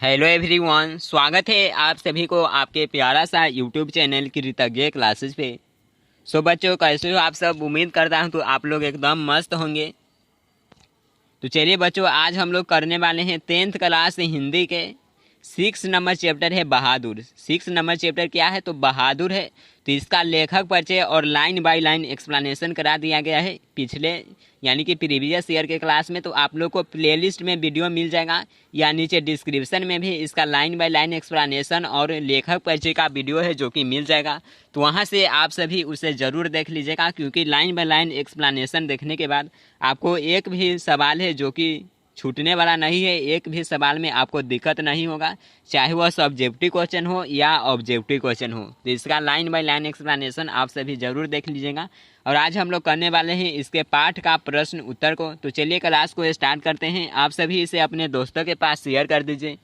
Hello everyone, स्वागत है आप सभी को आपके प्यारा सा यूट्यूब चैनल कृतज्ञ क्लासेस पे। सो बच्चों, कैसे हो आप सब? उम्मीद करता हूँ तो आप लोग एकदम मस्त होंगे। तो चलिए बच्चों, आज हम लोग करने वाले हैं 10th क्लास हिंदी के 6 नंबर चैप्टर है बहादुर। 6 नंबर चैप्टर क्या है? तो बहादुर है। तो इसका लेखक परिचय और लाइन बाय लाइन एक्सप्लेनेशन करा दिया गया है पिछले यानी कि प्रीवियस ईयर के क्लास में। तो आप लोग को प्लेलिस्ट में वीडियो मिल जाएगा या नीचे डिस्क्रिप्शन में भी इसका लाइन बाय लाइन एक्सप्लेनेशन और लेखक परिचय का वीडियो है जो कि मिल जाएगा। तो वहाँ से आप सभी उसे ज़रूर देख लीजिएगा, क्योंकि लाइन बाय लाइन एक्सप्लेनेशन देखने के बाद आपको एक भी सवाल है जो कि छूटने वाला नहीं है। एक भी सवाल में आपको दिक्कत नहीं होगा, चाहे वह सब्जेक्टिव क्वेश्चन हो या ऑब्जेक्टिव क्वेश्चन हो। तो इसका लाइन बाय लाइन एक्सप्लेनेशन आप सभी जरूर देख लीजिएगा। और आज हम लोग करने वाले हैं इसके पाठ का प्रश्न उत्तर को। तो चलिए क्लास को स्टार्ट करते हैं। आप सभी इसे अपने दोस्तों के पास शेयर कर दीजिए।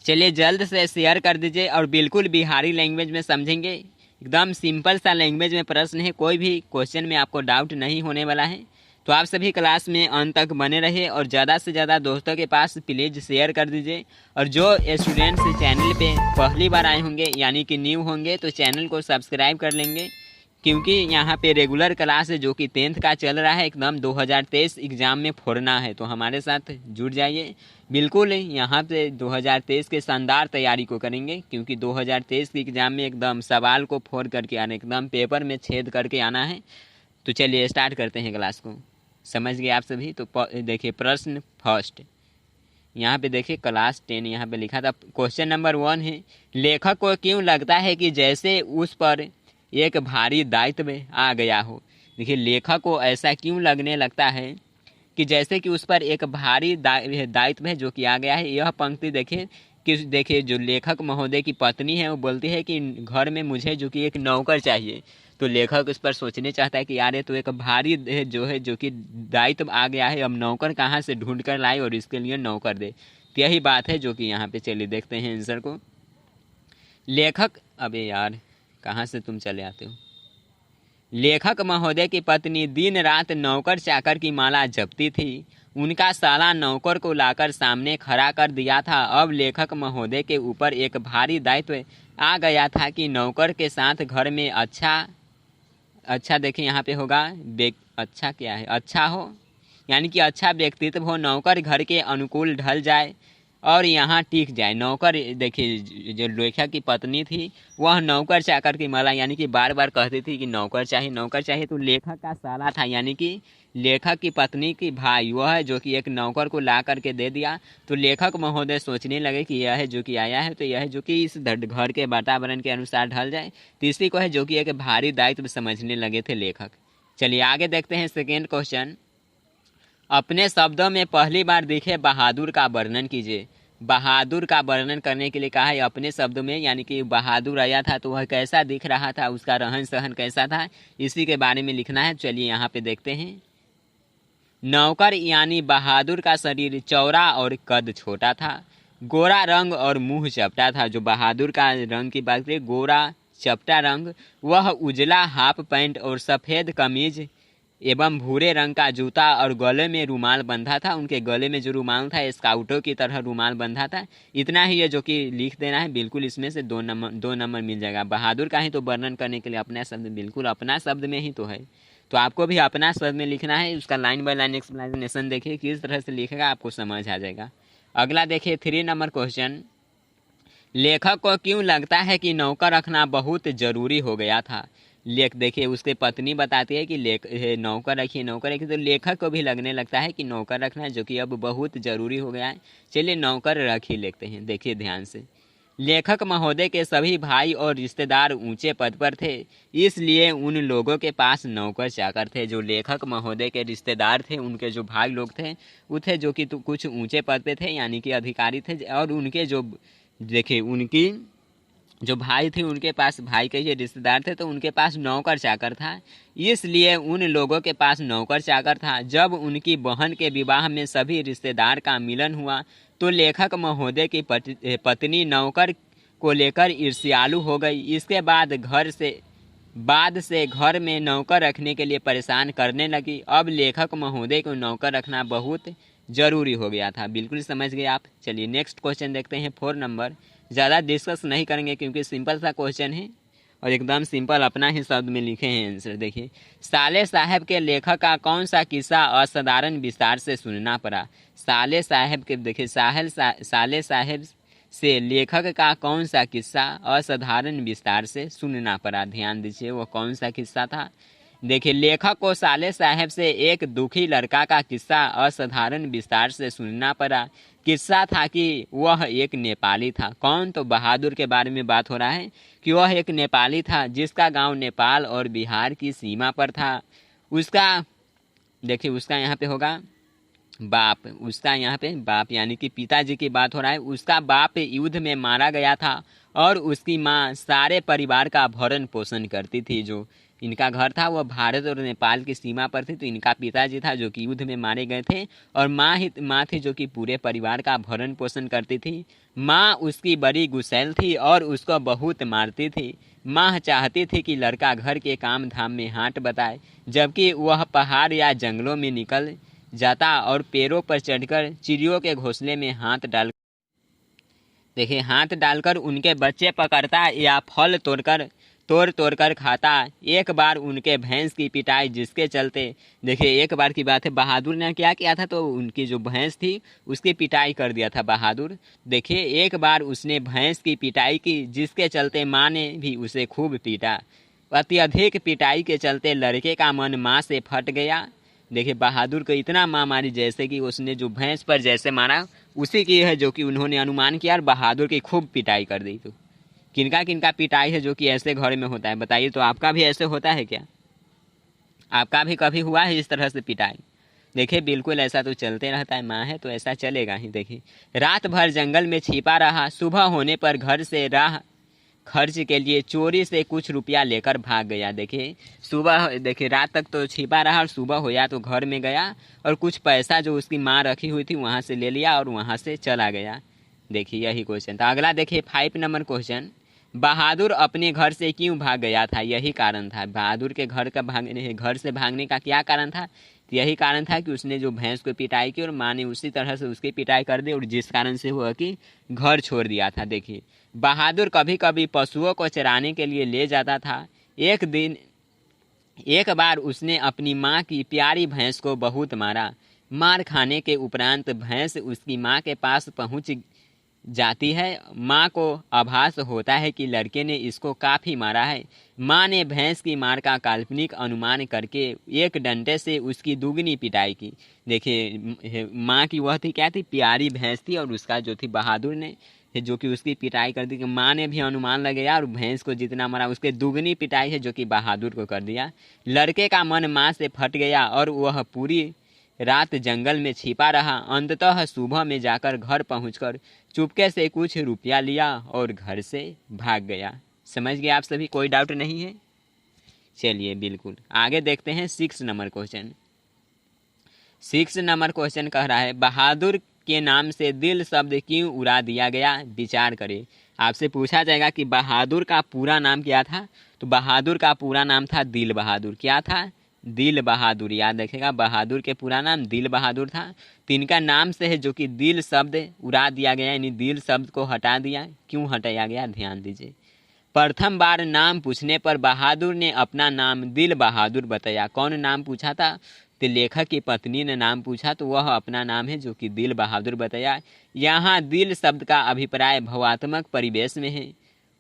चलिए जल्द से शेयर कर दीजिए और बिल्कुल बिहारी लैंग्वेज में समझेंगे। एकदम सिंपल सा लैंग्वेज में प्रश्न है, कोई भी क्वेश्चन में आपको डाउट नहीं होने वाला है। तो आप सभी क्लास में अंत तक बने रहिए और ज़्यादा से ज़्यादा दोस्तों के पास प्लीज़ शेयर कर दीजिए। और जो स्टूडेंट्स चैनल पे पहली बार आए होंगे यानी कि न्यू होंगे तो चैनल को सब्सक्राइब कर लेंगे, क्योंकि यहाँ पे रेगुलर क्लास है जो कि 10th का चल रहा है। एकदम 2023 एग्ज़ाम में फोड़ना है, तो हमारे साथ जुड़ जाइए। बिल्कुल यहाँ पे 2023 के शानदार तैयारी को करेंगे, क्योंकि 2023 के एग्ज़ाम में एकदम सवाल को फोड़ करके आना, एकदम पेपर में छेद करके आना है। तो चलिए स्टार्ट करते हैं क्लास को। समझ गए आप सभी? तो देखिए प्रश्न फर्स्ट, यहाँ पे देखिए क्लास 10 यहाँ पे लिखा था। क्वेश्चन नंबर 1 है, लेखक को क्यों लगता है कि जैसे उस पर एक भारी दायित्व आ गया हो। देखिए लेखक को ऐसा क्यों लगने लगता है कि जैसे कि उस पर एक भारी दायित्व है जो कि आ गया है। यह पंक्ति देखिए कि देखिए जो लेखक महोदय की पत्नी है वो बोलती है कि घर में मुझे जो कि एक नौकर चाहिए। तो लेखक इस पर सोचने चाहता है कि यार ये तो एक भारी जो कि दायित्व आ गया है, अब नौकर कहाँ से ढूंढ कर लाए और इसके लिए नौकर दे। तो यही बात है जो कि यहाँ पे चलिए देखते हैं आंसर को। लेखक, अबे यार कहाँ से तुम चले आते हो। लेखक महोदय की पत्नी दिन रात नौकर चाकर की माला जपती थी। उनका साला नौकर को लाकर सामने खड़ा कर दिया था। अब लेखक महोदय के ऊपर एक भारी दायित्व आ गया था कि नौकर के साथ घर में अच्छा देखिए यहाँ पे होगा अच्छा क्या है, अच्छा हो यानी कि अच्छा व्यक्तित्व हो, नौकर घर के अनुकूल ढल जाए और यहाँ टिक जाए। नौकर देखिए जो लेखक की पत्नी थी वह नौकर चाकर की माला यानी कि बार बार कहती थी कि नौकर चाहिए नौकर चाहिए। तो लेखक का साला था यानी कि लेखक की पत्नी की भाई वह है जो कि एक नौकर को ला करके दे दिया। तो लेखक महोदय सोचने लगे कि यह है जो कि आया है तो यह है जो कि इस घर के वातावरण के अनुसार ढल जाए। तीसरी को है जो कि एक भारी दायित्व समझने लगे थे लेखक। चलिए आगे देखते हैं सेकेंड क्वेश्चन। अपने शब्दों में पहली बार दिखे बहादुर का वर्णन कीजिए। बहादुर का वर्णन करने के लिए कहा है अपने शब्दों में, यानी कि बहादुर आया था तो वह कैसा दिख रहा था, उसका रहन सहन कैसा था, इसी के बारे में लिखना है। चलिए यहाँ पे देखते हैं। नौकर यानी बहादुर का शरीर चौड़ा और कद छोटा था। गोरा रंग और मुंह चपटा था। जो बहादुर का रंग की बात करें, गोरा चपटा रंग। वह उजला हाफ पैंट और सफ़ेद कमीज एवं भूरे रंग का जूता और गले में रुमाल बंधा था। उनके गले में जो रुमाल था स्काउटों की तरह रुमाल बंधा था। इतना ही है जो कि लिख देना है। बिल्कुल इसमें से 2 नंबर मिल जाएगा। बहादुर का ही तो वर्णन करने के लिए अपना शब्द, बिल्कुल अपना शब्द में ही तो है, तो आपको भी अपना शब्द में लिखना है। उसका लाइन बाय लाइन एक्सप्लेनेशन देखिए किस तरह से लिखेगा, आपको समझ आ जाएगा। अगला देखिए 3 नंबर क्वेश्चन। लेखक को क्यों लगता है कि नौकर रखना बहुत जरूरी हो गया था। देखिए उसके पत्नी बताती है कि नौकर रखिए नौकर रखिए। तो लेखक को भी लगने लगता है कि नौकर रखना जो कि अब बहुत ज़रूरी हो गया है। चलिए नौकर रख ही लेते हैं। देखिए ध्यान से, लेखक महोदय के सभी भाई और रिश्तेदार ऊंचे पद पर थे, इसलिए उन लोगों के पास नौकर चाकर थे। जो लेखक महोदय के रिश्तेदार थे, उनके जो भाई लोग थे वो थे जो कि कुछ ऊंचे पद पे थे यानी कि अधिकारी थे। और उनके जो देखिए उनकी जो भाई थे उनके पास, भाई के ये रिश्तेदार थे तो उनके पास नौकर चाकर था, इसलिए उन लोगों के पास नौकर चाकर था। जब उनकी बहन के विवाह में सभी रिश्तेदार का मिलन हुआ तो लेखक महोदय की पत्नी नौकर को लेकर ईर्ष्यालु हो गई। इसके बाद से घर में नौकर रखने के लिए परेशान करने लगी। अब लेखक महोदय को नौकर रखना बहुत जरूरी हो गया था। बिल्कुल समझ गए आप। चलिए नेक्स्ट क्वेश्चन देखते हैं 4 नंबर। ज़्यादा डिस्कस नहीं करेंगे क्योंकि सिंपल सा क्वेश्चन है और एकदम सिंपल अपना ही शब्द में लिखे हैं आंसर। देखिए, साले साहब के लेखक का कौन सा किस्सा असाधारण विस्तार से सुनना पड़ा। साले साहब के, देखिए साले साहब से लेखक का कौन सा किस्सा असाधारण विस्तार से सुनना पड़ा। ध्यान दीजिए वो कौन सा किस्सा था। देखिए, लेखक को साले साहब से एक दुखी लड़का का किस्सा असाधारण विस्तार से सुनना पड़ा। किस्सा था कि वह एक नेपाली था। कौन? तो बहादुर के बारे में बात हो रहा है कि वह एक नेपाली था जिसका गांव नेपाल और बिहार की सीमा पर था। उसका, देखिए उसका यहाँ पे होगा बाप, उसका यहाँ पे बाप यानी कि पिताजी की बात हो रहा है। उसका बाप युद्ध में मारा गया था और उसकी माँ सारे परिवार का भरण पोषण करती थी। जो इनका घर था वह भारत और नेपाल की सीमा पर थी। तो इनका पिताजी था जो कि युद्ध में मारे गए थे और माँ थी जो कि पूरे परिवार का भरण पोषण करती थी। माँ उसकी बड़ी गुस्सैल थी और उसको बहुत मारती थी। माँ चाहती थी कि लड़का घर के काम धाम में हाथ बटाए, जबकि वह पहाड़ या जंगलों में निकल जाता और पेड़ों पर चढ़कर चिड़ियों के घोंसले में हाथ डालकर उनके बच्चे पकड़ता या फल तोड़ कर खाता। एक बार उनके भैंस की पिटाई, जिसके चलते, देखिए एक बार की बात है, बहादुर ने क्या किया था, तो उनकी जो भैंस थी उसकी पिटाई कर दिया था बहादुर। देखिए एक बार उसने भैंस की पिटाई की, जिसके चलते माँ ने भी उसे खूब पीटा। अत्यधिक पिटाई के चलते लड़के का मन माँ से फट गया। देखिए बहादुर को इतना माँ मारी, जैसे कि उसने जो भैंस पर जैसे मारा उसी की है जो कि उन्होंने अनुमान किया और बहादुर की खूब पिटाई कर दी। तो किनका पिटाई है जो कि ऐसे घर में होता है, बताइए। तो आपका भी ऐसे होता है क्या? आपका भी कभी हुआ है इस तरह से पिटाई? देखिए बिल्कुल ऐसा तो चलते रहता है, माँ है तो ऐसा चलेगा ही। देखिए, रात भर जंगल में छिपा रहा, सुबह होने पर घर से राह खर्च के लिए चोरी से कुछ रुपया लेकर भाग गया। देखिए सुबह, देखिए रात तक तो छिपा रहा और सुबह होया तो घर में गया और कुछ पैसा जो उसकी माँ रखी हुई थी वहाँ से ले लिया और वहाँ से चला गया। देखिए यही क्वेश्चन था। अगला देखिए 5 नंबर क्वेश्चन। बहादुर अपने घर से क्यों भाग गया था? यही कारण था। बहादुर के घर से भागने का क्या कारण था? तो यही कारण था कि उसने जो भैंस को पिटाई की और माँ ने उसी तरह से उसकी पिटाई कर दी और जिस कारण से हुआ कि घर छोड़ दिया था। देखिए, बहादुर कभी कभी पशुओं को चराने के लिए ले जाता था। एक बार उसने अपनी माँ की प्यारी भैंस को बहुत मारा। मार खाने के उपरांत भैंस उसकी माँ के पास पहुँच जाती है। माँ को आभास होता है कि लड़के ने इसको काफ़ी मारा है। माँ ने भैंस की मार का काल्पनिक अनुमान करके एक डंडे से उसकी दुगनी पिटाई की। देखिए माँ की वह थी क्या थी, प्यारी भैंस थी और उसका जो थी बहादुर ने जो कि उसकी पिटाई कर दी। कि माँ ने भी अनुमान लगाया और भैंस को जितना मारा उसके दुगनी पिटाई है जो कि बहादुर को कर दिया। लड़के का मन माँ से फट गया और वह पूरी रात जंगल में छिपा रहा। अंततः सुबह में जाकर घर पहुंचकर चुपके से कुछ रुपया लिया और घर से भाग गया। समझ गए आप सभी? कोई डाउट नहीं है? चलिए बिल्कुल आगे देखते हैं 6 नंबर क्वेश्चन। 6 नंबर क्वेश्चन कह रहा है, बहादुर के नाम से दिल शब्द क्यों उड़ा दिया गया? विचार करें। आपसे पूछा जाएगा कि बहादुर का पूरा नाम क्या था, तो बहादुर का पूरा नाम था दिल बहादुर। क्या था? दिल बहादुर। याद रखेगा, बहादुर के पूरा नाम दिल बहादुर था। तो इनका नाम से है जो कि दिल शब्द उड़ा दिया गया, यानी दिल शब्द को हटा दिया। क्यों हटाया गया? ध्यान दीजिए। प्रथम बार नाम पूछने पर बहादुर ने अपना नाम दिल बहादुर बताया। कौन नाम पूछा था? तो लेखक की पत्नी ने नाम पूछा, तो वह अपना नाम है जो कि दिल बहादुर बताया। यहाँ दिल शब्द का अभिप्राय भावात्मक परिवेश में है।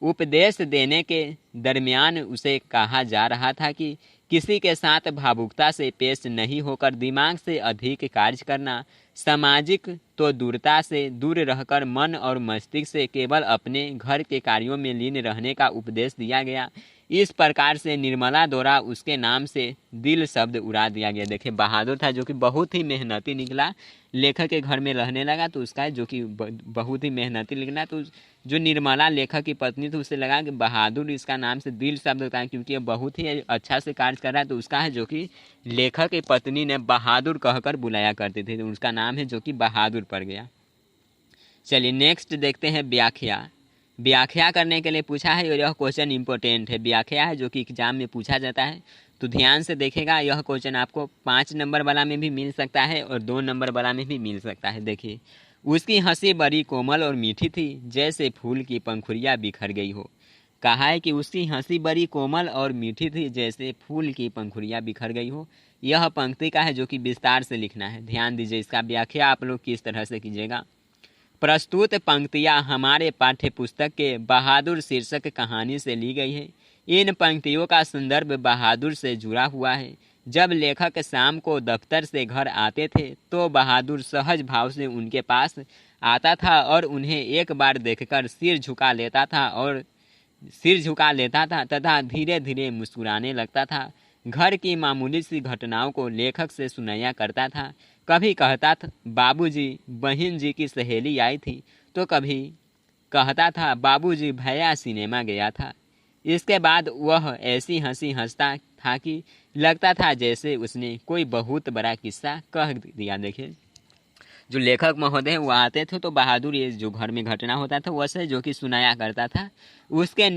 उपदेश देने के दरमियान उसे कहा जा रहा था कि किसी के साथ भावुकता से पेश नहीं होकर दिमाग से अधिक कार्य करना, सामाजिक तो दूरता से दूर रहकर मन और मस्तिष्क से केवल अपने घर के कार्यों में लीन रहने का उपदेश दिया गया। इस प्रकार से निर्मला द्वारा उसके नाम से दिल शब्द उड़ा दिया गया। देखिए बहादुर था जो कि बहुत ही मेहनती निकला, लेखक के घर में रहने लगा, तो उसका जो कि बहुत ही मेहनती निकला। तो जो निर्मला लेखक की पत्नी थी उसे लगा कि बहादुर इसका नाम से दिल शब्द होता है क्योंकि ये बहुत ही अच्छा से कार्य कर रहा है, तो उसका है जो कि लेखक की पत्नी ने बहादुर कहकर बुलाया करती थी, तो उसका नाम है जो कि बहादुर पड़ गया। चलिए नेक्स्ट देखते हैं व्याख्या। व्याख्या करने के लिए पूछा है और यह क्वेश्चन इंपॉर्टेंट है। व्याख्या है जो कि एग्जाम में पूछा जाता है, तो ध्यान से देखेगा। यह क्वेश्चन आपको 5 नंबर वाला में भी मिल सकता है और 2 नंबर वाला में भी मिल सकता है। देखिए, उसकी हंसी बड़ी कोमल और मीठी थी, जैसे फूल की पंखुड़ियाँ बिखर गई हो। कहा है कि उसकी हंसी बड़ी कोमल और मीठी थी, जैसे फूल की पंखुड़ियाँ बिखर गई हो। यह पंक्ति का है जो कि विस्तार से लिखना है। ध्यान दीजिए, इसका व्याख्या आप लोग किस तरह से कीजिएगा। प्रस्तुत पंक्तियाँ हमारे पाठ्य पुस्तक के बहादुर शीर्षक कहानी से ली गई है। इन पंक्तियों का संदर्भ बहादुर से जुड़ा हुआ है। जब लेखक शाम को दफ्तर से घर आते थे तो बहादुर सहज भाव से उनके पास आता था और उन्हें एक बार देखकर सिर झुका लेता था तथा धीरे धीरे मुस्कुराने लगता था। घर की मामूली सी घटनाओं को लेखक से सुनाया करता था। कभी कहता था, बाबूजी बहन जी की सहेली आई थी, तो कभी कहता था, बाबूजी भैया सिनेमा गया था। इसके बाद वह ऐसी हंसी हंसता था कि लगता था जैसे उसने कोई बहुत बड़ा किस्सा कह दिया। देखिए, जो लेखक महोदय वो आते थे तो बहादुर ये जो घर में घटना होता था वैसे जो कि सुनाया करता था। उसके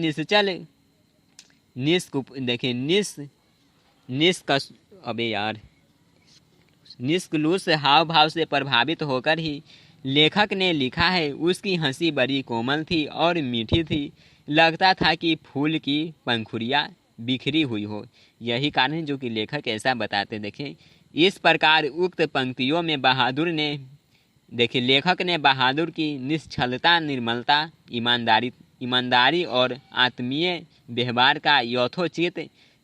निष्कलुष हाव भाव से प्रभावित होकर ही लेखक ने लिखा है, उसकी हंसी बड़ी कोमल थी और मीठी थी, लगता था कि फूल की पंखुड़ियाँ बिखरी हुई हो। यही कारण है जो कि लेखक ऐसा बताते। देखें, इस प्रकार उक्त पंक्तियों में लेखक ने बहादुर की निश्चलता, निर्मलता, ईमानदारी और आत्मीय व्यवहार का यथोचित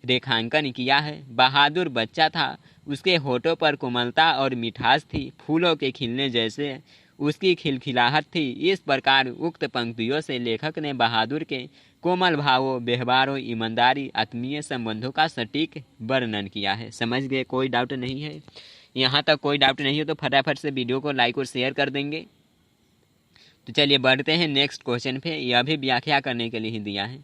रेखांकन किया है। बहादुर बच्चा था, उसके होठों पर कोमलता और मिठास थी, फूलों के खिलने जैसे उसकी खिलखिलाहट थी। इस प्रकार उक्त पंक्तियों से लेखक ने बहादुर के कोमल भावों, व्यवहारों, ईमानदारी, आत्मीय संबंधों का सटीक वर्णन किया है। समझ गए? कोई डाउट नहीं है? यहाँ तक कोई डाउट नहीं हो तो फटाफट से वीडियो को लाइक और शेयर कर देंगे। तो चलिए बढ़ते हैं नेक्स्ट क्वेश्चन पे। यह भी व्याख्या करने के लिए ही दिया है।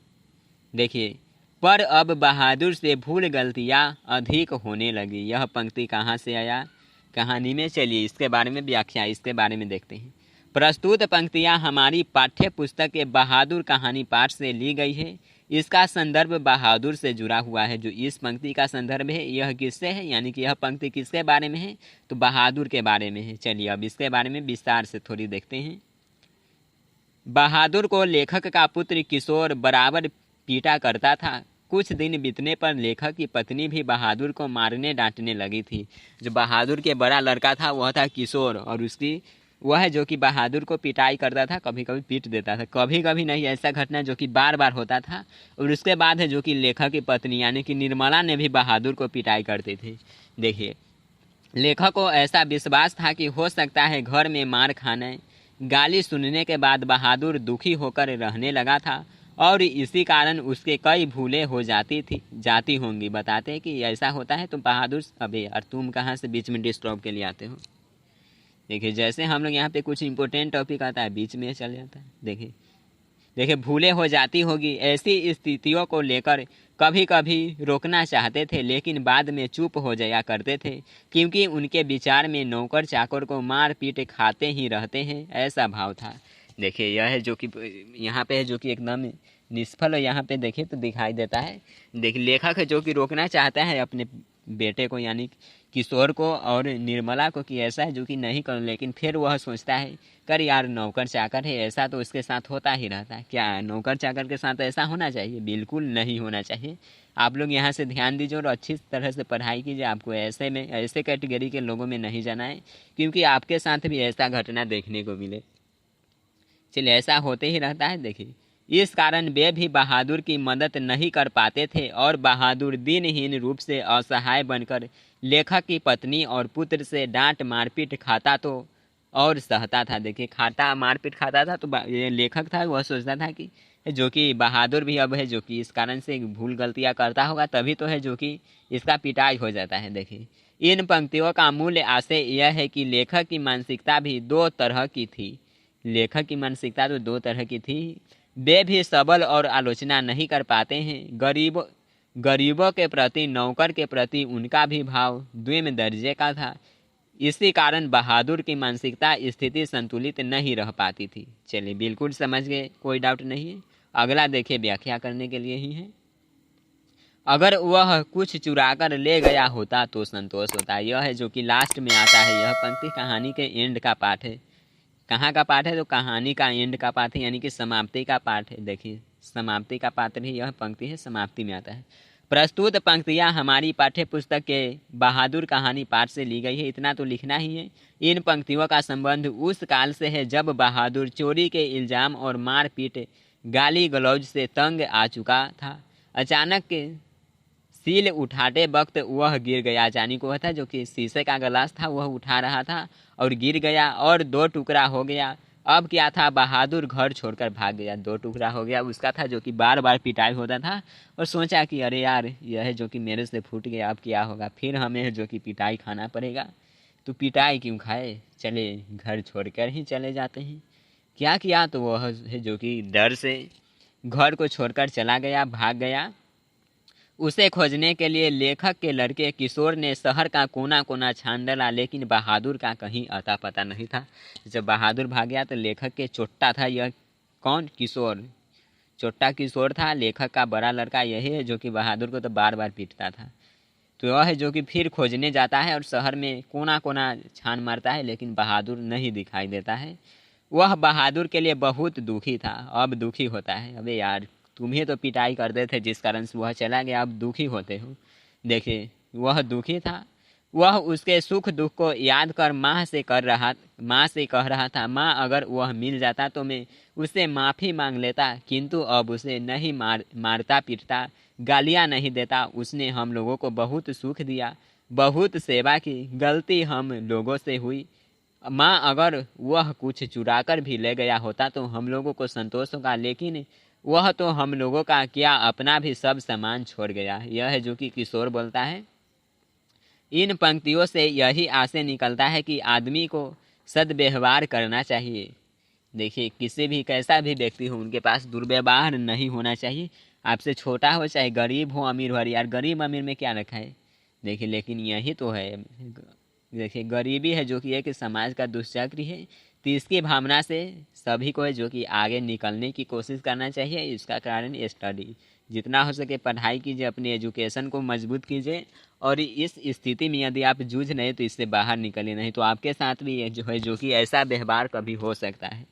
देखिए, पर अब बहादुर से भूल गलतियाँ अधिक होने लगी। यह पंक्ति कहाँ से आया कहानी में? चलिए इसके बारे में व्याख्या, इसके बारे में देखते हैं। प्रस्तुत पंक्तियाँ हमारी पाठ्य पुस्तक के बहादुर कहानी पाठ से ली गई है। इसका संदर्भ बहादुर से जुड़ा हुआ है। जो इस पंक्ति का संदर्भ है यह किससे है, यानी कि यह पंक्ति किसके बारे में है? तो बहादुर के बारे में है। चलिए अब इसके बारे में विस्तार से थोड़ी देखते हैं। बहादुर को लेखक का पुत्र किशोर बराबर पीटा करता था। कुछ दिन बीतने पर लेखक की पत्नी भी बहादुर को मारने डांटने लगी थी। जो बहादुर के बड़ा लड़का था वह था किशोर, और उसकी वह जो कि बहादुर को पिटाई करता था, कभी कभी पीट देता था, कभी कभी नहीं। ऐसा घटना जो कि बार बार होता था। और उसके बाद है जो कि लेखक की पत्नी यानी कि निर्मला ने भी बहादुर को पिटाई करती थी। देखिए, लेखक को ऐसा विश्वास था कि हो सकता है घर में मार खाने, गाली सुनने के बाद बहादुर दुखी होकर रहने लगा था और इसी कारण उसके कई भूलें हो जाती होंगी। बताते हैं कि ऐसा होता है। तो बहादुर, अबे यार तुम कहाँ से बीच में डिस्टर्ब के लिए आते हो? देखिए, जैसे हम लोग यहाँ पे कुछ इंपॉर्टेंट टॉपिक आता है बीच में चल जाता है। देखिए भूलें हो जाती होगी। ऐसी स्थितियों को लेकर कभी कभी रोकना चाहते थे, लेकिन बाद में चुप हो जाया करते थे, क्योंकि उनके विचार में नौकर चाकर को मार पीट खाते ही रहते हैं, ऐसा भाव था। देखिए, यह है जो कि यहाँ पे है जो कि एकदम निष्फल यहाँ पे देखिए तो दिखाई देता है। देखिए, लेखक है जो कि रोकना चाहता है अपने बेटे को यानी किशोर को और निर्मला को कि ऐसा है जो कि नहीं करो, लेकिन फिर वह सोचता है कर यार नौकर चाकर है, ऐसा तो उसके साथ होता ही रहता है। क्या नौकर चाकर के साथ ऐसा होना चाहिए? बिल्कुल नहीं होना चाहिए। आप लोग यहाँ से ध्यान दीजिए और अच्छी तरह से पढ़ाई कीजिए। आपको ऐसे कैटेगरी के लोगों में नहीं जाना है, क्योंकि आपके साथ भी ऐसा घटना देखने को मिले। चलिए, ऐसा होते ही रहता है। देखिए, इस कारण वे भी बहादुर की मदद नहीं कर पाते थे और बहादुर दिनहीन रूप से असहाय बनकर लेखक की पत्नी और पुत्र से डांट मारपीट खाता तो और सहता था। देखिए, मारपीट खाता था। तो ये लेखक था, वह सोचता था कि जो कि बहादुर भी अब है जो कि इस कारण से भूल गलतियाँ करता होगा, तभी तो है जो कि इसका पिटाई हो जाता है। देखिए, इन पंक्तियों का मूल्य आशय यह है कि लेखक की मानसिकता भी दो तरह की थी। लेखक की मानसिकता तो दो तरह की थी। वे भी सबल और आलोचना नहीं कर पाते हैं। गरीबों के प्रति, नौकर के प्रति उनका भी भाव द्विम दर्जे का था। इसी कारण बहादुर की मानसिकता स्थिति संतुलित नहीं रह पाती थी। चलिए बिल्कुल समझ गए, कोई डाउट नहीं है। अगला देखिए, व्याख्या करने के लिए ही है। अगर वह कुछ चुराकर ले गया होता तो संतोष होता। यह है जो कि लास्ट में आता है। यह पंक्ति कहानी के एंड का पार्ट है। कहाँ का पार्ट है? तो कहानी का एंड का पार्ट है, यानी कि समाप्ति का पार्ट है। देखिए समाप्ति का पात्र ही यह पंक्ति है, समाप्ति में आता है। प्रस्तुत पंक्तियाँ हमारी पाठ्य पुस्तक के बहादुर कहानी पाठ से ली गई है। इतना तो लिखना ही है। इन पंक्तियों का संबंध उस काल से है जब बहादुर चोरी के इल्जाम और मारपीट गाली गलौज से तंग आ चुका था। अचानक सील उठाते वक्त वह गिर गया। जानी को था जो कि शीशे का गिलास था, वह उठा रहा था और गिर गया और 2 टुकड़ा हो गया। अब क्या था? बहादुर घर छोड़कर भाग गया। 2 टुकड़ा हो गया उसका था जो कि बार बार पिटाई होता था, और सोचा कि अरे यार यह है जो कि मेरे से फूट गया, अब क्या होगा, फिर हमें जो कि पिटाई खाना पड़ेगा। तो पिटाई क्यों खाए, चले घर छोड़कर ही चले जाते हैं। क्या किया? तो वह है जो कि डर से घर को छोड़कर चला गया, भाग गया। उसे खोजने के लिए लेखक के लड़के किशोर ने शहर का कोना कोना छान डाला, लेकिन बहादुर का कहीं अता पता नहीं था। जब बहादुर भाग गया तो लेखक के चोट्टा था, यह कौन? किशोर। चोट्टा किशोर था, लेखक का बड़ा लड़का यही है जो कि बहादुर को तो बार बार पीटता था। तो वह है जो कि फिर खोजने जाता है और शहर में कोना कोना छान मारता है, लेकिन बहादुर नहीं दिखाई देता है। वह बहादुर के लिए बहुत दुखी था। अब दुखी होता है, अबे यार तुम्हें तो पिटाई करते थे जिस कारण से वह चला गया, अब दुखी होते हो। देखिए वह दुखी था। वह उसके सुख दुख को याद कर माँ से कह रहा था, माँ अगर वह मिल जाता तो मैं उससे माफ़ी मांग लेता, किंतु अब उसे नहीं मारता पीटता, गालियाँ नहीं देता। उसने हम लोगों को बहुत सुख दिया, बहुत सेवा की, गलती हम लोगों से हुई। माँ अगर वह कुछ चुरा कर भी ले गया होता तो हम लोगों को संतोष होगा, लेकिन वह तो हम लोगों का क्या अपना भी सब सामान छोड़ गया। यह है जो कि किशोर बोलता है। इन पंक्तियों से यही आशय निकलता है कि आदमी को सद्व्यवहार करना चाहिए। देखिए किसी भी कैसा भी व्यक्ति हो उनके पास दुर्व्यवहार नहीं होना चाहिए। आपसे छोटा हो चाहे गरीब हो अमीर हो, यार गरीब अमीर में क्या रखा है। देखिए लेकिन यही तो है। देखिए गरीबी है जो कि एक समाज का दुष्चक्र है। तो इसकी भावना से सभी को है जो कि आगे निकलने की कोशिश करना चाहिए। इसका कारण स्टडी, जितना हो सके पढ़ाई कीजिए, अपनी एजुकेशन को मजबूत कीजिए, और इस स्थिति में यदि आप जूझ रहे तो इससे बाहर निकलिए, नहीं तो आपके साथ भी जो है जो कि ऐसा व्यवहार कभी हो सकता है।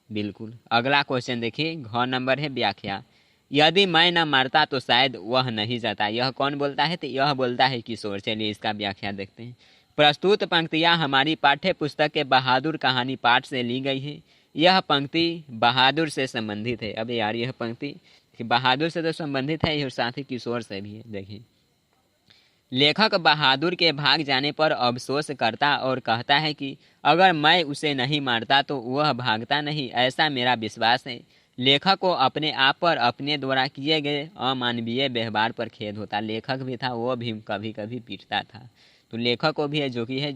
बिल्कुल। अगला क्वेश्चन देखिए, घ नंबर है व्याख्या। यदि मैं न मारता तो शायद वह नहीं जाता। यह कौन बोलता है? तो यह बोलता है किशोर। चलिए इसका व्याख्या देखते हैं। प्रस्तुत पंक्तियाँ हमारी पाठ्य पुस्तक के बहादुर कहानी पाठ से ली गई है। यह पंक्ति बहादुर से संबंधित है। अब यार यह पंक्ति बहादुर से तो संबंधित है और साथ ही किशोर से भी है। देखिए लेखक बहादुर के भाग जाने पर अफसोस करता और कहता है कि अगर मैं उसे नहीं मारता तो वह भागता नहीं, ऐसा मेरा विश्वास है। लेखक को अपने आप पर अपने द्वारा किए गए अमानवीय व्यवहार पर खेद होता। लेखक भी था, वो भी कभी कभी पीटता था, तो लेखक को भी है जो कि है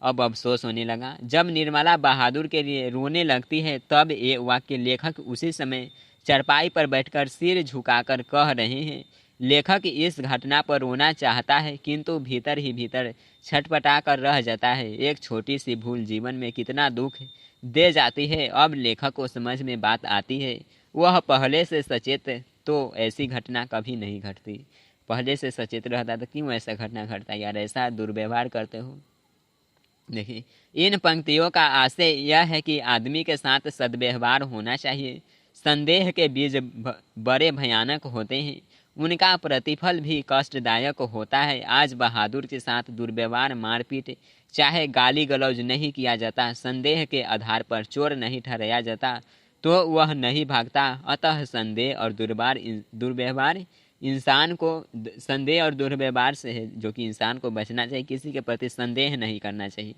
अब अफसोस होने लगा। जब निर्मला बहादुर के लिए रोने लगती है तब ये वाक्य लेखक उसी समय चरपाई पर बैठकर सिर झुकाकर कह रहे हैं। लेखक इस घटना पर रोना चाहता है किंतु भीतर ही भीतर छटपटा कर रह जाता है। एक छोटी सी भूल जीवन में कितना दुख दे जाती है। अब लेखक को समझ में बात आती है। वह पहले से सचेत तो ऐसी घटना कभी नहीं घटती। पहले से सचेत रहता तो क्यों ऐसा घटना घटता, यार ऐसा दुर्व्यवहार करते हो। देखिए इन पंक्तियों का आशय यह है कि आदमी के साथ सद्व्यवहार होना चाहिए। संदेह के बीज बड़े भयानक होते हैं, उनका प्रतिफल भी कष्टदायक होता है। आज बहादुर के साथ दुर्व्यवहार मारपीट चाहे गाली गलौज नहीं किया जाता, संदेह के आधार पर चोर नहीं ठहराया जाता तो वह नहीं भागता। अतः संदेह और दुर्व्यवहार इंसान को संदेह और दुर्व्यवहार से है जो कि इंसान को बचना चाहिए। किसी के प्रति संदेह नहीं करना चाहिए।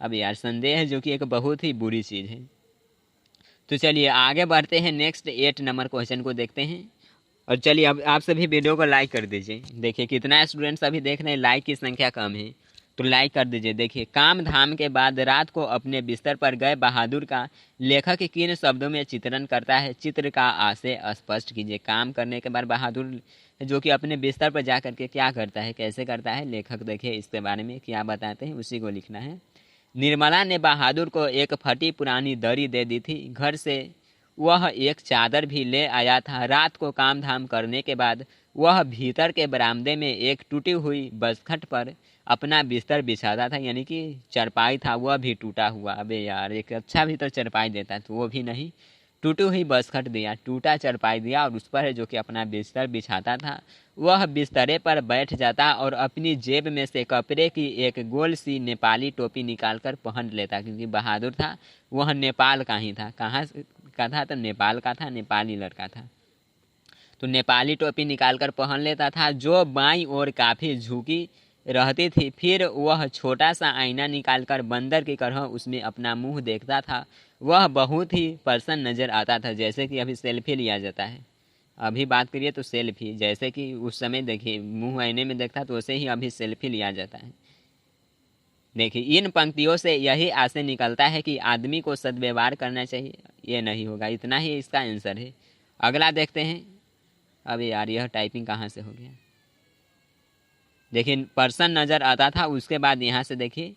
अब यार संदेह जो कि एक बहुत ही बुरी चीज़ है। तो चलिए आगे बढ़ते हैं, नेक्स्ट 8 नंबर क्वेश्चन को देखते हैं। और चलिए अब आप सभी वीडियो को लाइक कर दीजिए। देखिए कितना स्टूडेंट्स अभी देख रहे हैं, लाइक की संख्या कम है। तो लाइक कर दीजिए। देखिए, काम धाम के बाद रात को अपने बिस्तर पर गए बहादुर का लेखक किन शब्दों में चित्रण करता है, चित्र का आशय स्पष्ट कीजिए। काम करने के बाद बहादुर जो कि अपने बिस्तर पर जा करके क्या करता है, कैसे करता है, लेखक देखिए इसके बारे में क्या बताते हैं, उसी को लिखना है। निर्मला ने बहादुर को एक फटी पुरानी दरी दे दी थी। घर से वह एक चादर भी ले आया था। रात को काम धाम करने के बाद वह भीतर के बरामदे में एक टूटी हुई बसखट पर अपना बिस्तर बिछाता था, यानी कि चरपाई था वह भी टूटा हुआ। अबे यार, एक अच्छा भी तो चरपाई देता तो वो भी नहीं, टूटी हुई बसखट दिया, टूटा चरपाई दिया और उस पर जो कि अपना बिस्तर बिछाता था। वह बिस्तरे पर बैठ जाता और अपनी जेब में से कपड़े की एक गोल सी नेपाली टोपी निकालकर पहन लेता, क्योंकि बहादुर था वह नेपाल का ही था। कहाँ का था? तो नेपाल का था, नेपाली लड़का था। तो नेपाली टोपी निकालकर पहन लेता था जो बाईं ओर काफ़ी झुकी रहती थी। फिर वह छोटा सा आईना निकालकर बंदर की तरह उसमें अपना मुंह देखता था। वह बहुत ही प्रसन्न नज़र आता था, जैसे कि अभी सेल्फी लिया जाता है। अभी बात करिए तो सेल्फी, जैसे कि उस समय देखिए मुंह आईने में देखता तो वैसे ही अभी सेल्फी लिया जाता है। देखिए, इन पंक्तियों से यही आशय निकलता है कि आदमी को सद्व्यवहार करना चाहिए। ये नहीं होगा, इतना ही इसका आंसर है। अगला देखते हैं। अबे यार, यह टाइपिंग कहाँ से हो गया? देखिए, पर्सन नज़र आता था, उसके बाद यहाँ से देखिए,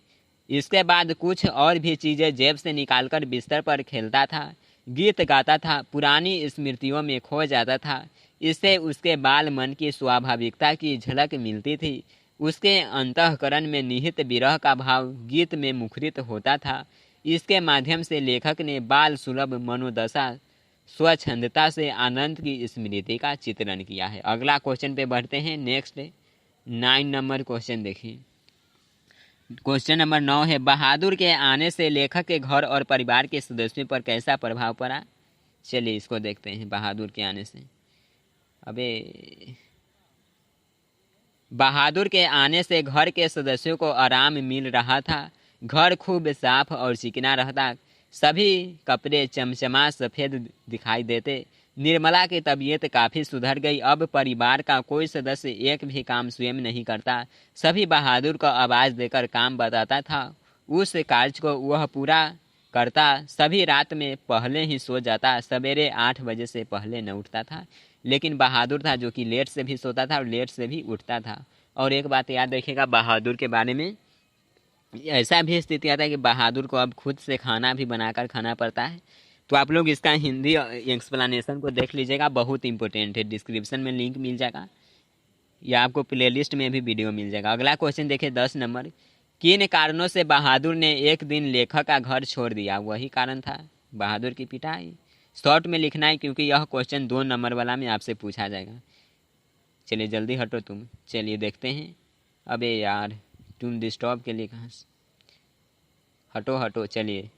इसके बाद कुछ और भी चीज़ें जेब से निकालकर बिस्तर पर खेलता था, गीत गाता था, पुरानी स्मृतियों में खो जाता था। इससे उसके बाल मन की स्वाभाविकता की झलक मिलती थी। उसके अंतःकरण में निहित विरह का भाव गीत में मुखरित होता था। इसके माध्यम से लेखक ने बाल सुलभ मनोदशा, स्वच्छंदता से आनंद की स्मृति का चित्रण किया है। अगला क्वेश्चन पे बढ़ते हैं। नेक्स्ट 9 नंबर क्वेश्चन देखिए। क्वेश्चन नंबर 9 है, बहादुर के आने से लेखक के घर और परिवार के सदस्यों पर कैसा प्रभाव पड़ा? चलिए इसको देखते हैं। बहादुर के आने से, अबे बहादुर के आने से घर के सदस्यों को आराम मिल रहा था। घर खूब साफ और चिकना रहता, सभी कपड़े चमचमा सफ़ेद दिखाई देते। निर्मला की तबीयत काफ़ी सुधर गई। अब परिवार का कोई सदस्य एक भी काम स्वयं नहीं करता, सभी बहादुर को आवाज़ देकर काम बताता था। उस कार्य को वह पूरा करता। सभी रात में पहले ही सो जाता, सवेरे 8 बजे से पहले न उठता था। लेकिन बहादुर था जो कि लेट से भी सोता था और लेट से भी उठता था। और एक बात याद रखिएगा बहादुर के बारे में, ऐसा भी स्थिति आता है कि बहादुर को अब खुद से खाना भी बनाकर खाना पड़ता है। तो आप लोग इसका हिंदी एक्सप्लेनेशन को देख लीजिएगा, बहुत इंपॉर्टेंट है। डिस्क्रिप्शन में लिंक मिल जाएगा या आपको प्लेलिस्ट में भी वीडियो मिल जाएगा। अगला क्वेश्चन देखिए 10 नंबर, किन कारणों से बहादुर ने एक दिन लेखक का घर छोड़ दिया? वही कारण था, बहादुर की पिटाई। शॉर्ट में लिखना है क्योंकि यह क्वेश्चन 2 नंबर वाला में आपसे पूछा जाएगा। चलिए जल्दी हटो तुम। चलिए देखते हैं। अबे यार, तुम डिस्टर्ब के लिए कहाँ से, हटो हटो। चलिए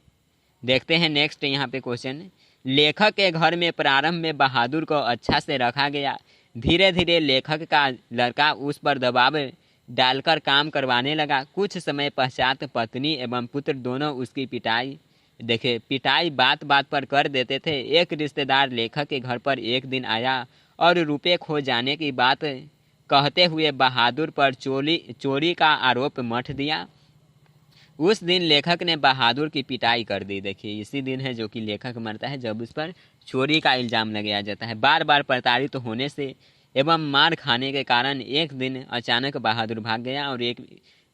देखते हैं नेक्स्ट यहाँ पे क्वेश्चन। लेखक के घर में प्रारंभ में बहादुर को अच्छा से रखा गया। धीरे धीरे लेखक का लड़का उस पर दबाव डालकर काम करवाने लगा। कुछ समय पश्चात पत्नी एवं पुत्र दोनों उसकी पिटाई, देखे पिटाई बात बात पर कर देते थे। एक रिश्तेदार लेखक के घर पर एक दिन आया और रुपये खो जाने की बात कहते हुए बहादुर पर चोरी का आरोप मढ़ दिया। उस दिन लेखक ने बहादुर की पिटाई कर दी। देखिए, इसी दिन है जो कि लेखक मरता है जब उस पर चोरी का इल्ज़ाम लगाया जाता है। बार बार प्रताड़ित होने से एवं मार खाने के कारण एक दिन अचानक बहादुर भाग गया। और एक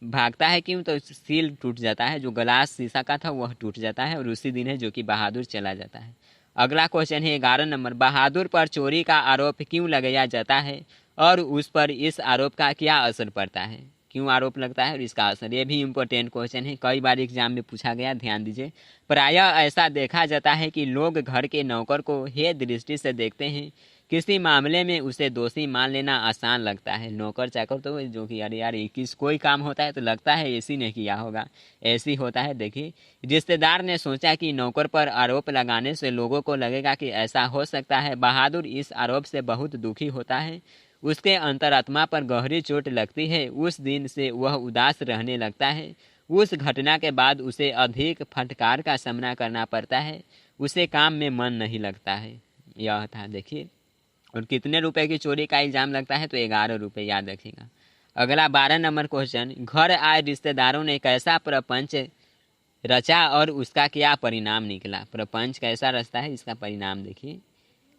भागता है क्यों? तो सील टूट जाता है, जो ग्लास शीशा का था वह टूट जाता है और उसी दिन है जो कि बहादुर चला जाता है। अगला क्वेश्चन है 11 नंबर, बहादुर पर चोरी का आरोप क्यों लगाया जाता है और उस पर इस आरोप का क्या असर पड़ता है? क्यों आरोप लगता है और इसका असर, ये भी इम्पोर्टेंट क्वेश्चन है, कई बार एग्जाम में पूछा गया, ध्यान दीजिए। प्रायः ऐसा देखा जाता है कि लोग घर के नौकर को हे दृष्टि से देखते हैं। किसी मामले में उसे दोषी मान लेना आसान लगता है। नौकर चाकर तो जो कि अरे यार किस कोई काम होता है तो लगता है इसी ने किया होगा, ऐसी होता है। देखिए, रिश्तेदार ने सोचा कि नौकर पर आरोप लगाने से लोगों को लगेगा कि ऐसा हो सकता है। बहादुर इस आरोप से बहुत दुखी होता है, उसके अंतरात्मा पर गहरी चोट लगती है। उस दिन से वह उदास रहने लगता है। उस घटना के बाद उसे अधिक फटकार का सामना करना पड़ता है, उसे काम में मन नहीं लगता है। यह था, देखिए। और कितने रुपए की चोरी का इल्ज़ाम लगता है? तो 11 रुपये, याद रखिएगा। अगला 12 नंबर क्वेश्चन, घर आए रिश्तेदारों ने कैसा प्रपंच रचा और उसका क्या परिणाम निकला। प्रपंच कैसा रचता है, इसका परिणाम देखिए।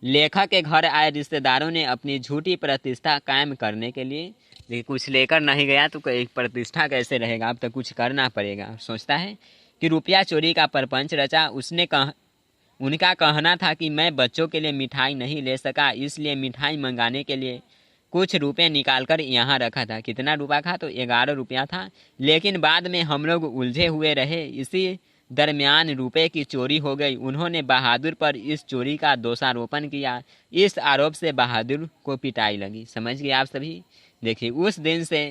लेखक के घर आए रिश्तेदारों ने अपनी झूठी प्रतिष्ठा कायम करने के लिए, देखिए कुछ लेकर नहीं गया तो एक प्रतिष्ठा कैसे रहेगा, अब तो कुछ करना पड़ेगा। सोचता है कि रुपया चोरी का प्रपंच रचा। उनका कहना था कि मैं बच्चों के लिए मिठाई नहीं ले सका, इसलिए मिठाई मंगाने के लिए कुछ रुपए निकालकर यहाँ रखा था। कितना रुपया था, तो 11 रुपया था। लेकिन बाद में हम लोग उलझे हुए रहे, इसी दरमियान रुपए की चोरी हो गई। उन्होंने बहादुर पर इस चोरी का दोषारोपण किया। इस आरोप से बहादुर को पिटाई लगी। समझ गए आप सभी। देखिए उस दिन से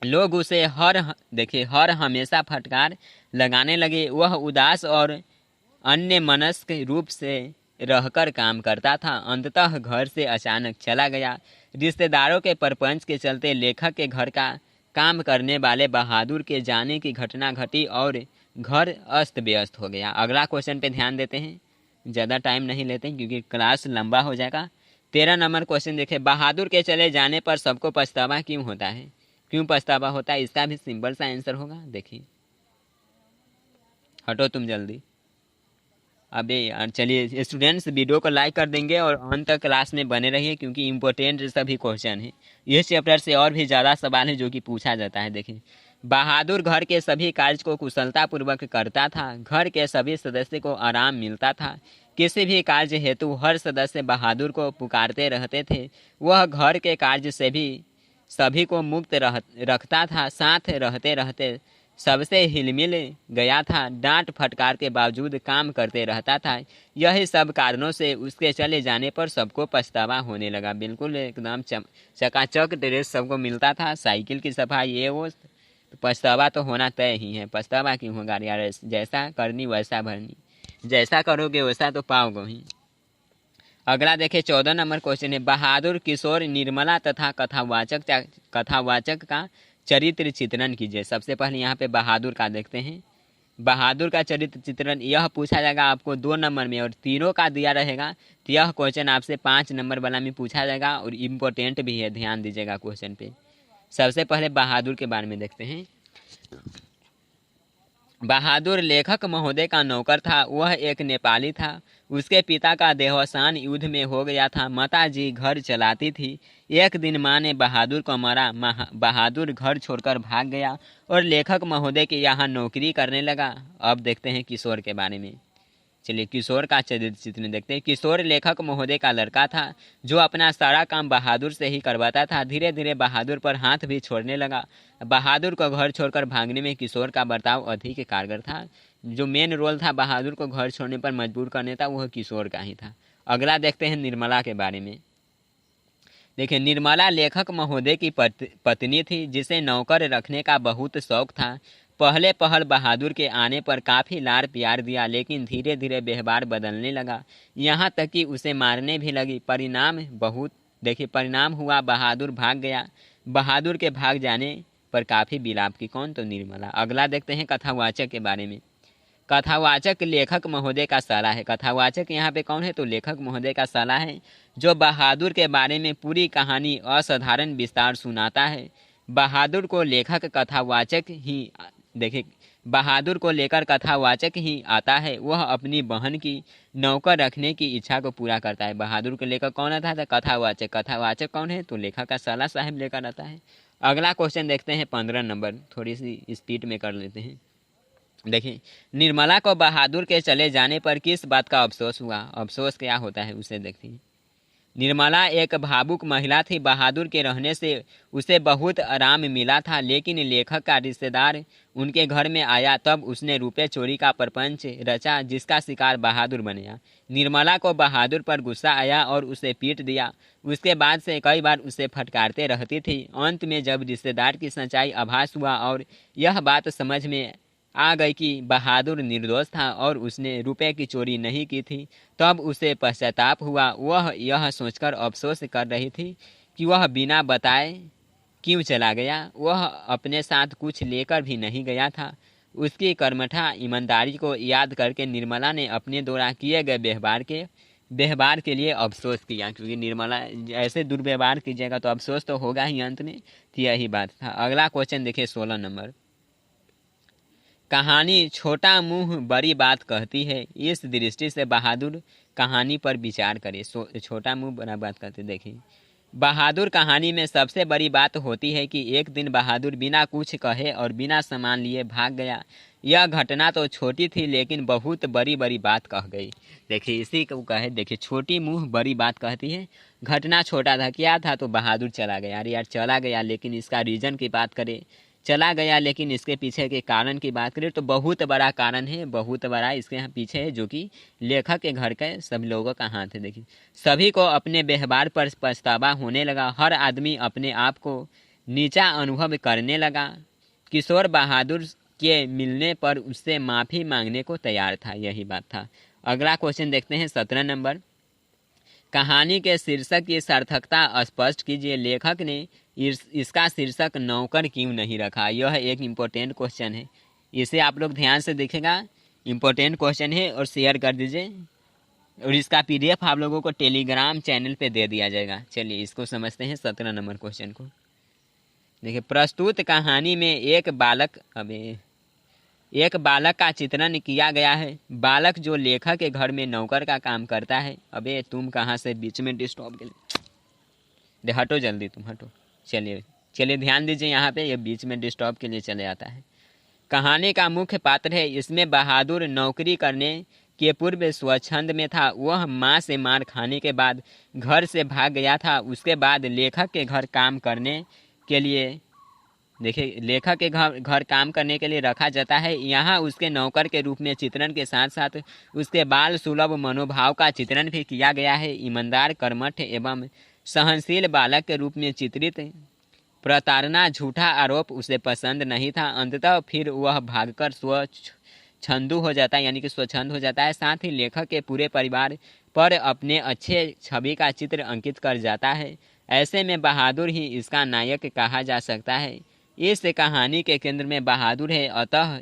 लोग उसे हर हमेशा फटकार लगाने लगे। वह उदास और अन्य मनस्क रूप से रहकर काम करता था। अंततः घर से अचानक चला गया। रिश्तेदारों के परपंच के चलते लेखक के घर का काम करने वाले बहादुर के जाने की घटना घटी और घर अस्त व्यस्त हो गया। अगला क्वेश्चन पे ध्यान देते हैं, ज़्यादा टाइम नहीं लेते हैं क्योंकि क्लास लंबा हो जाएगा। 13 नंबर क्वेश्चन देखें, बहादुर के चले जाने पर सबको पछतावा क्यों होता है। क्यों पछतावा होता है, इसका भी सिंपल सा आंसर होगा। देखिए, हटो तुम जल्दी। अबे चलिए स्टूडेंट्स, वीडियो को लाइक कर देंगे और अंत तक क्लास में बने रहिए क्योंकि इम्पोर्टेंट सभी क्वेश्चन हैं। यह चैप्टर से और भी ज़्यादा सवाल है जो कि पूछा जाता है। देखिए, बहादुर घर के सभी कार्य को कुशलतापूर्वक करता था। घर के सभी सदस्य को आराम मिलता था। किसी भी कार्य हेतु हर सदस्य बहादुर को पुकारते रहते थे। वह घर के कार्य से भी सभी को मुक्त रखता था। साथ रहते रहते सबसे हिलमिल गया था। डांट फटकार के बावजूद काम करते रहता था। यही सब कारणों से उसके चले जाने पर सबको पछतावा होने लगा। बिल्कुल एकदम चकाचक ड्रेस सबको मिलता था, साइकिल की सफाई, ये वो, तो पछतावा तो होना तय ही है। पछतावा क्यों होगा यार, जैसा करनी वैसा भरनी, जैसा करोगे वैसा तो पाओगे ही। अगला देखिए 14 नंबर क्वेश्चन है, बहादुर, किशोर, निर्मला तथा कथावाचक का चरित्र चित्रण कीजिए। सबसे पहले यहाँ पे बहादुर का देखते हैं। बहादुर का चरित्र चित्रण यह पूछा जाएगा आपको 2 नंबर में और तीनों का दिया रहेगा। तो यह क्वेश्चन आपसे 5 नंबर वाला में पूछा जाएगा और इम्पोर्टेंट भी है, ध्यान दीजिएगा क्वेश्चन पे। सबसे पहले बहादुर के बारे में देखते हैं। बहादुर लेखक महोदय का नौकर था। वह एक नेपाली था। उसके पिता का देहावसान युद्ध में हो गया था। माता जी घर चलाती थी। एक दिन माँ ने बहादुर को मारा। बहादुर घर छोड़कर भाग गया और लेखक महोदय के यहाँ नौकरी करने लगा। अब देखते हैं किशोर के बारे में। चलिए किशोर का चरित्र चित्रण देखते हैं। किशोर लेखक महोदय का लड़का था जो अपना सारा काम बहादुर से ही करवाता था। धीरे धीरे बहादुर पर हाथ भी छोड़ने लगा। बहादुर को घर छोड़कर भागने में किशोर का बर्ताव अधिक कारगर था। जो मेन रोल था बहादुर को घर छोड़ने पर मजबूर करने का, वह किशोर का ही था। अगला देखते हैं निर्मला के बारे में। देखिए, निर्मला लेखक महोदय की पत्नी थी जिसे नौकर रखने का बहुत शौक था। पहले पहल बहादुर के आने पर काफ़ी लाड़ प्यार दिया, लेकिन धीरे धीरे व्यवहार बदलने लगा, यहाँ तक कि उसे मारने भी लगी। परिणाम हुआ बहादुर भाग गया। बहादुर के भाग जाने पर काफ़ी विलाप की। कौन, तो निर्मला। अगला देखते हैं कथावाचक के बारे में। कथावाचक लेखक महोदय का साला है। कथावाचक यहाँ पे कौन है, तो लेखक महोदय का साला है जो बहादुर के बारे में पूरी कहानी असाधारण विस्तार सुनाता है। बहादुर को लेखक कथावाचक ही देखिए, बहादुर को लेकर कथावाचक ही आता है। वह अपनी बहन की नौकर रखने की इच्छा को पूरा करता है। बहादुर के लेकर कौन आता है, कथावाचक। कथावाचक कौन है, तो लेखक का साला साहब लेकर आता है। अगला क्वेश्चन देखते हैं 15 नंबर, थोड़ी सी स्पीड में कर लेते हैं। देखिए, निर्मला को बहादुर के चले जाने पर किस बात का अफसोस हुआ। अफसोस क्या होता है उसे देखिए। निर्मला एक भावुक महिला थी। बहादुर के रहने से उसे बहुत आराम मिला था, लेकिन लेखक का रिश्तेदार उनके घर में आया तब उसने रुपये चोरी का प्रपंच रचा जिसका शिकार बहादुर बना। निर्मला को बहादुर पर गुस्सा आया और उसे पीट दिया। उसके बाद से कई बार उसे फटकारते रहती थी। अंत में जब रिश्तेदार की सच्चाई आभास हुआ और यह बात समझ में आ गई कि बहादुर निर्दोष था और उसने रुपए की चोरी नहीं की थी, तब उसे पश्चाताप हुआ। वह यह सोचकर अफसोस कर रही थी कि वह बिना बताए क्यों चला गया। वह अपने साथ कुछ लेकर भी नहीं गया था। उसकी कर्मठा ईमानदारी को याद करके निर्मला ने अपने द्वारा किए गए व्यवहार के व्यवहार के लिए अफसोस किया, क्योंकि निर्मला ऐसे दुर्व्यवहार कीजिएगा तो अफसोस तो होगा ही अंत में। तो यही बात था। अगला क्वेश्चन देखिए 16 नंबर। कहानी छोटा मुंह बड़ी बात कहती है, इस दृष्टि से बहादुर कहानी पर विचार करें। छोटा मुंह बड़ा बात कहते। देखिए बहादुर कहानी में सबसे बड़ी बात होती है कि एक दिन बहादुर बिना कुछ कहे और बिना सामान लिए भाग गया। यह घटना तो छोटी थी लेकिन बहुत बड़ी बड़ी बात कह गई। देखिए इसी को कहे, देखिए छोटी मुंह बड़ी बात कहती है। घटना छोटा था, क्या था, तो बहादुर चला गया। अरे यार चला गया, लेकिन इसका रीज़न की बात करें, चला गया लेकिन इसके पीछे के कारण की बात करें तो बहुत बड़ा कारण है, बहुत बड़ा इसके यहाँ पीछे है, जो कि लेखक के घर के सभी लोगों का हाथ है। देखिए सभी को अपने व्यवहार पर पछतावा होने लगा, हर आदमी अपने आप को नीचा अनुभव करने लगा। किशोर बहादुर के मिलने पर उससे माफ़ी मांगने को तैयार था। यही बात था। अगला क्वेश्चन देखते हैं 17 नंबर। कहानी के शीर्षक की सार्थकता स्पष्ट कीजिए। लेखक ने इसका शीर्षक नौकर क्यों नहीं रखा। यह एक इम्पोर्टेंट क्वेश्चन है, इसे आप लोग ध्यान से देखेगा, इम्पोर्टेंट क्वेश्चन है, और शेयर कर दीजिए। और इसका PDF आप लोगों को टेलीग्राम चैनल पे दे दिया जाएगा। चलिए इसको समझते हैं 17 नंबर क्वेश्चन को। देखिए प्रस्तुत कहानी में एक बालक का चित्रण किया गया है। बालक जो लेखक के घर में नौकर का काम करता है। अबे तुम कहाँ से बीच में डिस्टर्ब के लिए, हटो जल्दी, तुम हटो। चलिए ध्यान दीजिए, यहाँ पे ये बीच में डिस्टर्ब के लिए चले आता है। कहानी का मुख्य पात्र है। इसमें बहादुर नौकरी करने के पूर्व स्वच्छंद में था। वह माँ से मार खाने के बाद घर से भाग गया था। उसके बाद लेखक के घर काम करने के लिए, देखिए लेखक के घर काम करने के लिए रखा जाता है। यहाँ उसके नौकर के रूप में चित्रण के साथ साथ उसके बाल सुलभ मनोभाव का चित्रण भी किया गया है। ईमानदार, कर्मठ एवं सहनशील बालक के रूप में चित्रित। प्रताड़ना, झूठा आरोप उसे पसंद नहीं था। अंततः फिर वह भागकर स्वच्छंदु हो जाता है, यानी कि स्वच्छंद हो जाता है। साथ ही लेखक के पूरे परिवार पर अपने अच्छे छवि का चित्र अंकित कर जाता है। ऐसे में बहादुर ही इसका नायक कहा जा सकता है। इस कहानी के केंद्र में बहादुर है, अतः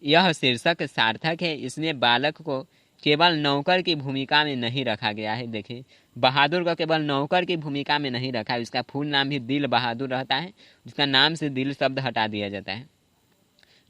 यह शीर्षक सार्थक है। इसमें बालक को केवल नौकर की भूमिका में नहीं रखा गया है। देखिए बहादुर को केवल नौकर की भूमिका में नहीं रखा है, इसका फुल नाम भी दिल बहादुर रहता है, जिसका नाम से दिल शब्द हटा दिया जाता है,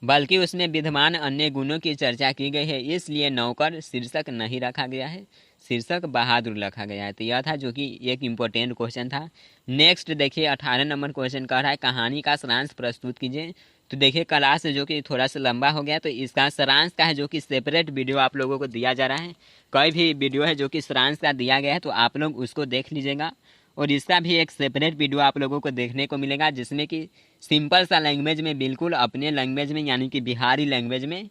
बल्कि उसमें विद्यमान अन्य गुणों की चर्चा की गई है। इसलिए नौकर शीर्षक नहीं रखा गया है, शीर्षक बहादुर रखा गया है। तो यह था जो कि एक इम्पोर्टेंट क्वेश्चन था। नेक्स्ट देखिए 18 नंबर क्वेश्चन कह रहा है कहानी का सारांश प्रस्तुत कीजिए। तो देखिए क्लास जो कि थोड़ा सा लंबा हो गया, तो इसका सारांश का है जो कि सेपरेट वीडियो आप लोगों को दिया जा रहा है। कोई भी वीडियो है जो कि सारांश का दिया गया है तो आप लोग उसको देख लीजिएगा, और इसका भी एक सेपरेट वीडियो आप लोगों को देखने को मिलेगा, जिसमें कि सिंपल सा लैंग्वेज में, बिल्कुल अपने लैंग्वेज में, यानी कि बिहारी लैंग्वेज में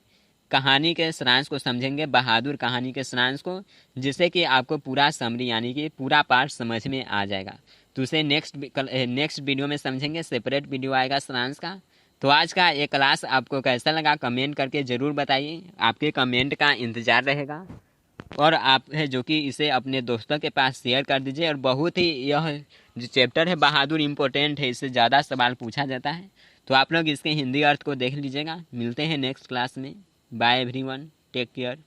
कहानी के सारांश को समझेंगे, बहादुर कहानी के सारांश को, जिससे कि आपको पूरा समरी यानी कि पूरा पार्ट समझ में आ जाएगा। तो उसे नेक्स्ट वीडियो में समझेंगे, सेपरेट वीडियो आएगा सारांश का। तो आज का ये क्लास आपको कैसा लगा कमेंट करके ज़रूर बताइए, आपके कमेंट का इंतज़ार रहेगा। और आप है जो कि इसे अपने दोस्तों के पास शेयर कर दीजिए। और बहुत ही यह जो चैप्टर है बहादुर इम्पोर्टेंट है, इससे ज़्यादा सवाल पूछा जाता है, तो आप लोग इसके हिंदी अर्थ को देख लीजिएगा। मिलते हैं नेक्स्ट क्लास में। Bye everyone, take care.